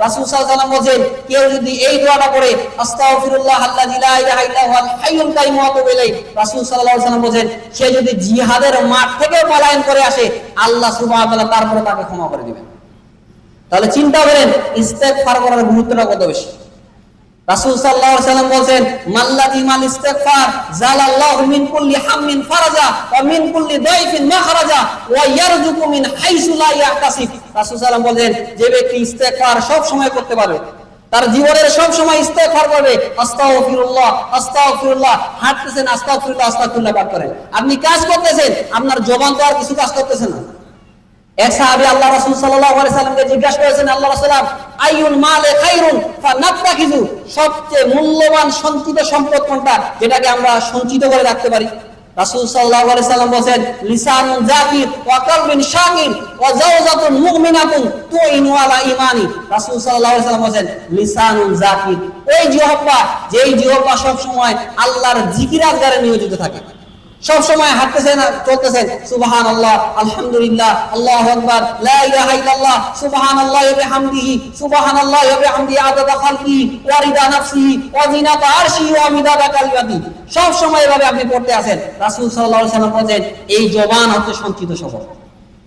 রাসূল সাল্লাল্লাহু আলাইহি ওয়াসাল্লাম বলেন কেউ যদি এই দোয়াটা পড়ে আস্তাগফিরুল্লাহ আল্লাযী লা ইলাহা ইল্লা হুয়াল হাইয়ুল কাইয়ুম ওয়া আতুবু ইলাইহি, রাসূল সাল্লাল্লাহু আলাইহি ওয়াসাল্লাম বলেন সে যদি জিহাদের মাঠ থেকে পলায়ন করে আসে আল্লাহ সুবহানাহু ওয়া তাআলা তারপরে তাকে ক্ষমা করে দিবেন। তাহলে চিন্তা করেন ইস্তেগফার করার গুরুত্বটা কত বেশি। রাসূল সাল্লাল্লাহু আলাইহি ওয়াসাল্লাম বলেন মাল্লাযী মাল ইস্তিগফার জালাল্লাহু মিন কুল্লি হাম্মিন ফারাজা ওয়া মিন কুল্লি দাইফিন মাখরাজা ওয়া ইয়ারযুকু মিন হাইসু লা ইয়াহতাসিব। রাসূল সাল্লাল্লাহু আলাইহি ওয়াসাল্লাম বলেন যে ব্যক্তি ইস্তিগফার সব সময় করতে পারবে, তার জীবনের সব সময় ইস্তেগফার করবে, আস্তাগফিরুল্লাহ আস্তাগফিরুল্লাহ, হাঁটতেছেন আস্তাগফিরুল্লাহ আস্তাগফিরুল্লাহ পাঠ করেন, আপনি কাজ করতেছেন আপনার জবান তো আর কিছু কাজ করতেছে না। এক সাহাবী আল্লাহ রাসূল সাল্লাল্লাহু আলাইহি সাল্লামকে জিজ্ঞাসা করেছেন আল্লাহ রাসূল আইয়ুল মালে খায়রুন ফানাফরাকিজু, সবচেয়ে মূল্যবান সঞ্চিত সম্পদ কোনটা যেটাকে আমরা সঞ্চিত করে রাখতে পারি। রাসূল সাল্লাল্লাহু আলাইহি সাল্লাম বলেন লিসানুন যাকির ওয়া কলবুন শাকির ওয়া জাওজাতুন মুমিনাতুন তুইনু আলা ঈমানি। রাসূল সাল্লাল্লাহু আলাইহি সাল্লাম বলেন লিসানুন যাকির, ওই জিহ্বা যেই জিহ্বা সব সময় আল্লাহর জিকির আজগারে নিয়োজিত থাকে, সব সময় হাঁটতেছেন চলতেছেন সুবহানাল্লাহ আলহামদুলিল্লাহ আল্লাহু আকবার লা ইলাহা ইল্লাল্লাহ সুবহানাল্লাহি ওয়া বিহামদিহি সুবহানাল্লাহি ওয়া বিহামদিহি আদাদা খালকিহি ওয়া রিদা নাফসিহি ওয়া জিনাতা আরশিহি ওয়া মিদাদা কালিমাতিহি, সব সময় এভাবে আপনি পড়তে আছেন। রাসূল সাল্লাল্লাহু আলাইহি ওয়াসাল্লাম বলেন এই জবান হচ্ছে সঞ্চিত সম্পদ।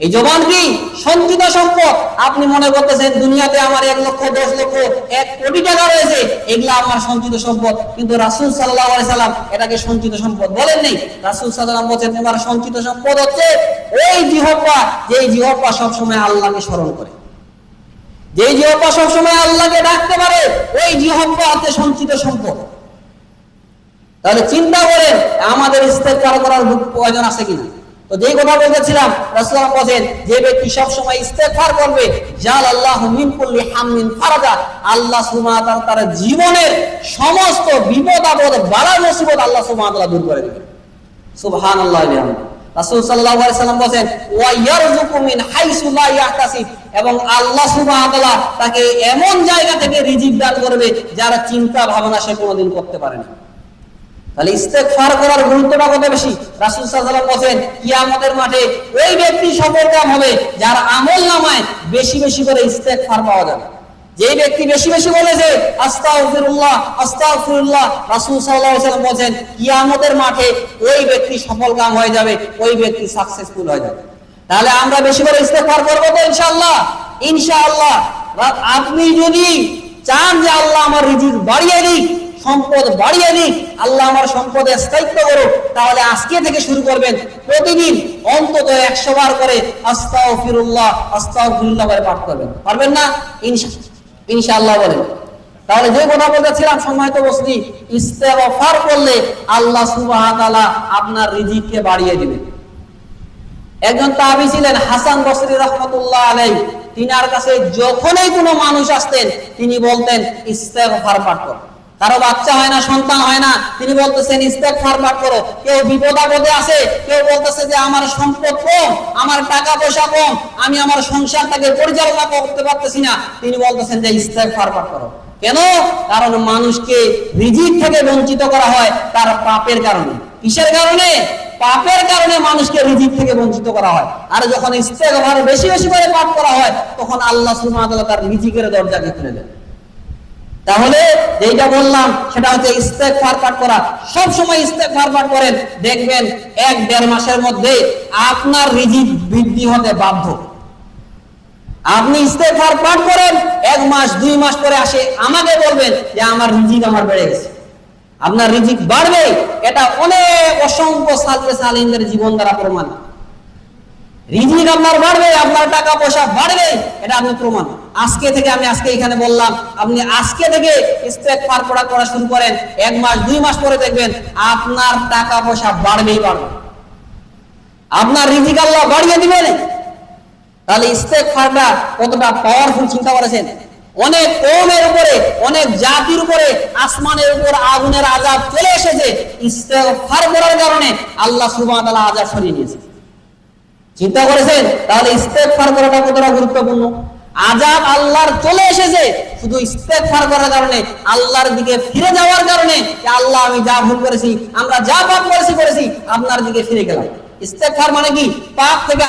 এই জবান কি সঞ্চিত সম্পদ। আপনি মনে করতেছেন দুনিয়াতে আমার 1 লক্ষ 10 লক্ষ 1 কোটি টাকা রয়েছে, এগুলা আমার সঞ্চিত সম্পদ, কিন্তু রাসূল সাল্লাল্লাহু আলাইহি সাল্লাম এটাকে সঞ্চিত সম্পদ বলেন নাই। রাসূল সাল্লাল্লাহু আলাইহি সাল্লাম বলেন তোমার সঞ্চিত সম্পদ হচ্ছে ওই জিহ্বা, যেই জিহ্বা সব সময় আল্লাহকে স্মরণ করে, যেই জিহ্বা সব সময় আল্লাহকে ডাকতে পারে, ওই জিহ্বা হচ্ছে সঞ্চিত সম্পদ। তাহলে চিন্তা করেন আমাদের ইস্তেগফার করার প্রয়োজন আছে কিনা। তো যেই কথা বলতেছিলাম রাসূলুল্লাহ বলেন যে ব্যক্তি সব সময় ইস্তেগফার করবে জালাল্লাহু মিন কুল্লি হাম্মিন ফারাজা, আল্লাহ সুবহানাহু ওয়া তাআলা তার জীবনের সমস্ত বিপদ আপদ বালা মুসিবত আল্লাহ সুবহানাহু ওয়া তাআলা দূর করে দিবেন। সুবহানাল্লাহি ওয়া বিহামদিহি। রাসূল সাল্লাল্লাহু আলাইহি সাল্লাম বলেন ওয়া ইয়ারযুকু মিন হাইসু লা ইয়াহতাসিব, এবং আল্লাহ সুবহানাহু ওয়া তাআলা তাকে এমন জায়গা থেকে রিজিক দান করবে যার চিন্তা ভাবনা সে কোনোদিন করতে পারে না। তাহলে ইস্তেগফার করার গুরুত্বটা কত বেশি। রাসূল সাল্লাল্লাহু আলাইহি ওয়াসাল্লাম বলেন কিয়ামতের মাঠে ওই ব্যক্তি সফলকাম হবে যার আমলনামায় বেশি বেশি করে ইস্তেগফার পাওয়া যাবে। যেই ব্যক্তি বেশি বেশি বলেছে আস্তাগফিরুল্লাহ আস্তাগফিরুল্লাহ, রাসূল সাল্লাল্লাহু আলাইহি ওয়াসাল্লাম বলেন কিয়ামতের মাঠে ওই ব্যক্তি সফলকাম হয়ে যাবে, ওই ব্যক্তি সাকসেসফুল হয়ে যাবে। তাহলে আমরা বেশি করে ইস্তেগফার করব তো ইনশাআল্লাহ। ইনশাআল্লাহ আপনি যদি চান যে আল্লাহ আমার রিজিক বাড়িয়ে দিক, সম্পদ বাড়িয়ে দিক, আল্লাহ আমার সম্পদে স্থায়িত্ব করুক, তাহলে আজকে থেকে শুরু করবেন প্রতিদিন অন্তত 100 বার করে আস্তাগফিরুল্লাহ আস্তাগফিরুল্লাহ করে পাঠ করবেন। পারবেন না? ইনশাআল্লাহ বলেন। তাহলে যে কথা বলতেছিলাম সম্মানিত উপস্থিতি, ইস্তেগফার করলে আল্লাহ সুবহানাহু ওয়া তাআলা আপনার রিজিককে বাড়িয়ে দিবেন। একজন তাবী ছিলেন হাসান বসরি রাহমাতুল্লাহ আলাইহি, তিনার কাছে যখনই কোনো মানুষ আসতেন তিনি বলতেন ইস্তেগফার পাঠ করো। কারো বাচ্চা হয় না, সন্তান হয় না, তিনি বলতেছেন ইস্তেগফার পাঠ করো। কেউ বিপদ আপদে আছে, কেউ বলতেছে যে আমার সম্পদ কম, আমার টাকা পয়সা কম, আমি আমার সংসারটাকে পরিচালনা করতে পারতেছি না, তিনি বলতেছেন যে ইস্তেগফার পাঠ করো। কেন? কারণ মানুষকে রিজিক থেকে বঞ্চিত করা হয় তার পাপের কারণে। কিসের কারণে? পাপের কারণে মানুষকে রিজিক থেকে বঞ্চিত করা হয়। আর যখন ইস্তেগফার বেশি বেশি করে পাঠ করা হয় তখন আল্লাহ সুবহানাহু ওয়া তাআলা তার রিজিকের দরজাকে খুলে দেন। তাহলে যেটা বললাম সেটা হচ্ছে ইস্তেগফার পাঠ করা। সব সময় ইস্তেগফার পাঠ করেন, দেখবেন 1-1.5 মাসের মধ্যে আপনার রিজিক বৃদ্ধি হতে বাধ্য। আপনি ইস্তেগফার পাঠ করেন, 1 মাস 2 মাস পরে আসে আমাকে বলবেন যে আমার রিজিক আমার বেড়ে গেছে। আপনার রিজিক বাড়বে, এটা অনেক অসংখ্য সালফে সালিহিনদের জীবন দ্বারা প্রমাণ। রিজিক আপনার বাড়বে, আপনার টাকা পয়সা বাড়বে, এটা আপনি প্রমাণ। আজকে থেকে আমি আজকে এখানে বললাম, আপনি আজকে থেকে ইস্তেগফার করা শুরু করেন, 1 মাস 2 মাস পরে দেখবেন আপনার টাকা পয়সা বাড়বেই বাড়বে, আপনার রিজিক আল্লাহ বাড়িয়ে দিবেন। তাহলে ইস্তেগফারটা কতটা পাওয়ারফুল চিন্তা করেছেন। অনেক কওমের উপরে, অনেক জাতির উপরে আসমানের উপর আগুনের আযাব চলে এসেছে, ইস্তেগফার করার কারণে আল্লাহ সুবহানাহু ওয়া তাআলা আযাব সরিয়ে নিয়েছে। চিন্তা করেছেন? তাহলে ইস্তেগফার করাটা কতটা গুরুত্বপূর্ণ। আযাব আল্লাহর চলে এসেছে, শুধু ইস্তেগফার করার কারণে, আল্লাহর দিকে ফিরে যাওয়ার কারণে, যে আল্লাহ আমি যা ভুল করেছি, আমরা যা পাপ করেছি আপনার দিকে ফিরে গেলাম। ইস্তেগফার মানে কি? পাপ থেকে